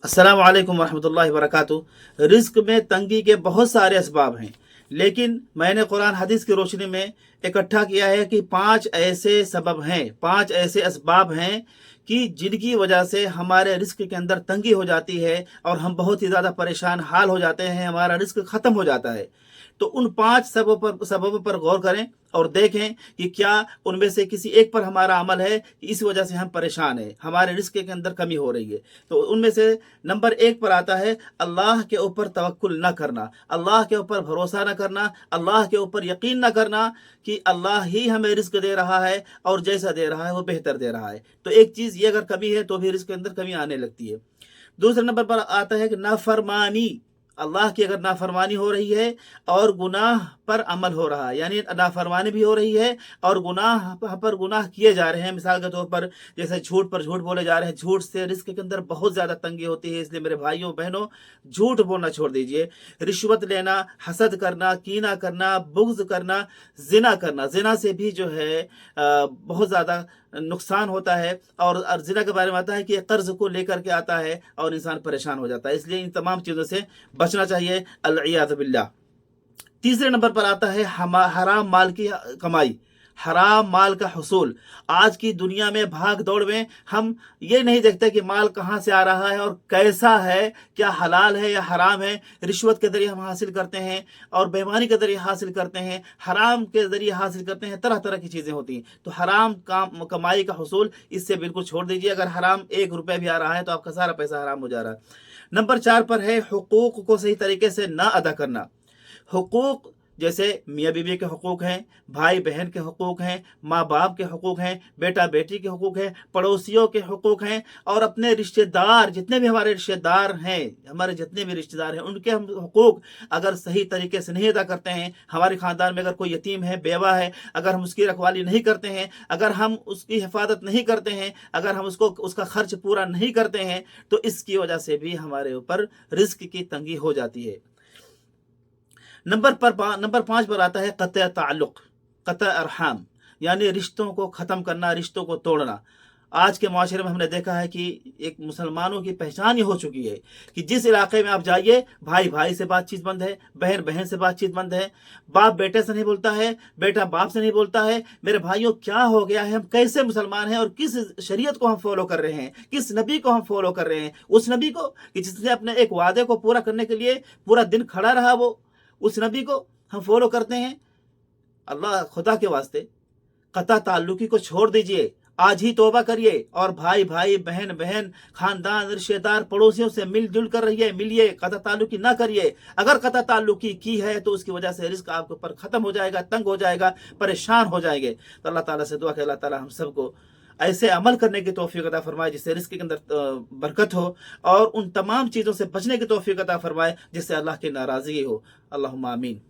अस्सलाम वालेकुम रहमतुल्लाहि वबरकातुहू। रिस्क में तंगी के बहुत सारे असबाब हैं, लेकिन मैंने कुरान हदीस की रोशनी में इकट्ठा किया है कि 5 ऐसे असबाब हैं कि जिनकी वजह से हमारे रिस्क के अंदर तंगी हो जाती है और हम बहुत ही ज़्यादा परेशान हाल हो जाते हैं, हमारा रिस्क ख़त्म हो जाता है। तो उन 5 सबब पर गौर करें और देखें कि क्या उनमें से किसी एक पर हमारा अमल है कि इस वजह से हम परेशान हैं, हमारे रिस्क के अंदर कमी हो रही है। तो उनमें से नंबर 1 पर आता है अल्लाह के ऊपर तवक्कुल न करना, अल्लाह के ऊपर भरोसा न करना, अल्लाह के ऊपर यकीन न करना कि अल्लाह ही हमें रिस्क दे रहा है और जैसा दे रहा है वो बेहतर दे रहा है। तो एक चीज़ ये अगर कमी है तो भी रिस्क के अंदर कमी आने लगती है। दूसरे नंबर पर आता है कि नाफरमानी, अल्लाह की अगर नाफरमानी हो रही है और गुनाह पर अमल हो रहा है, यानी नाफरमानी भी हो रही है और गुनाह पर गुनाह किए जा रहे हैं। मिसाल के तौर पर जैसे झूठ पर झूठ बोले जा रहे हैं, झूठ से रिस्क के अंदर बहुत ज़्यादा तंगी होती है। इसलिए मेरे भाइयों बहनों, झूठ बोलना छोड़ दीजिए। रिश्वत लेना, हसद करना, कीना करना, बुग़्ज़ करना, ज़िना करना, ज़िना से भी जो है बहुत ज़्यादा नुकसान होता है। और ज़िना के बारे में आता है कि कर्ज़ को लेकर के आता है और इंसान परेशान हो जाता है। इसलिए इन तमाम चीज़ों से बचना चाहिए, अल-इयाज़ बिल्लाह। तीसरे नंबर पर आता है हराम माल की कमाई, हराम माल का हुसूल। आज की दुनिया में भाग दौड़ में हम ये नहीं देखते कि माल कहाँ से आ रहा है और कैसा है, क्या हलाल है या हराम है। रिश्वत के ज़रिए हम हासिल करते हैं और बेईमानी के ज़रिए हासिल करते हैं, हराम के ज़रिए हासिल करते हैं, तरह तरह की चीज़ें होती हैं। तो हराम कमाई का हुसूल इससे बिल्कुल छोड़ दीजिए। अगर हराम 1 रुपये भी आ रहा है तो आपका सारा पैसा हराम हो जा रहा है। नंबर 4 पर है हुकूक को सही तरीके से ना अदा करना। हुकूक जैसे मियाँ बीवी के हुकूक हैं, भाई बहन के हुकूक हैं, माँ बाप के हुकूक हैं, बेटा बेटी के हुकूक हैं, पड़ोसियों के हुकूक हैं और अपने रिश्तेदार, जितने भी हमारे रिश्तेदार हैं, हमारे जितने भी रिश्तेदार हैं, उनके हम हुकूक अगर सही तरीके से नहीं अदा करते हैं, हमारे ख़ानदान में अगर कोई यतीम है, बेवा है, अगर हम उसकी रखवाली नहीं करते हैं, अगर हम उसकी हिफाजत नहीं करते हैं, अगर हम उसका खर्च पूरा नहीं करते हैं, तो इसकी वजह से भी हमारे ऊपर रिस्क की तंगी हो जाती है। नंबर 5 पर आता है क़त्अ ताल्लुक़, क़त्अ अरहाम, यानी रिश्तों को ख़त्म करना, रिश्तों को तोड़ना। आज के माशरे में हमने देखा है कि एक मुसलमानों की पहचान ही हो चुकी है कि जिस इलाके में आप जाइए, भाई भाई से बातचीत बंद है, बहन बहन से बातचीत बंद है, बाप बेटे से नहीं बोलता है, बेटा बाप से नहीं बोलता है। मेरे भाइयों, क्या हो गया है? हम कैसे मुसलमान हैं और किस शरीयत को हम फॉलो कर रहे हैं, किस नबी को हम फॉलो कर रहे हैं? उस नबी को कि जिसने अपने एक वादे को पूरा करने के लिए पूरा दिन खड़ा रहा, वो उस नबी को हम फॉलो करते हैं। अल्लाह खुदा के वास्ते क़त्अ ताल्लुकी को छोड़ दीजिए, आज ही तौबा करिए और भाई भाई, बहन बहन, खानदान, रिश्तेदार, पड़ोसियों से मिलजुल कर रहिए, मिलिए, क़त्अ ताल्लुकी ना करिए। अगर क़त्अ ताल्लुकी की है तो उसकी वजह से रिज़्क आपके ऊपर ख़त्म हो जाएगा, तंग हो जाएगा, परेशान हो जाएंगे। तो अल्लाह ताला से दुआ कि अल्लाह ताला हम सबको ऐसे अमल करने की तौफीक अता फरमाए जिससे रिज़्क के अंदर बरकत हो और उन तमाम चीज़ों से बचने की तौफीक अता फरमाए जिससे अल्लाह की नाराज़गी हो। अल्लाहुम्मा आमीन।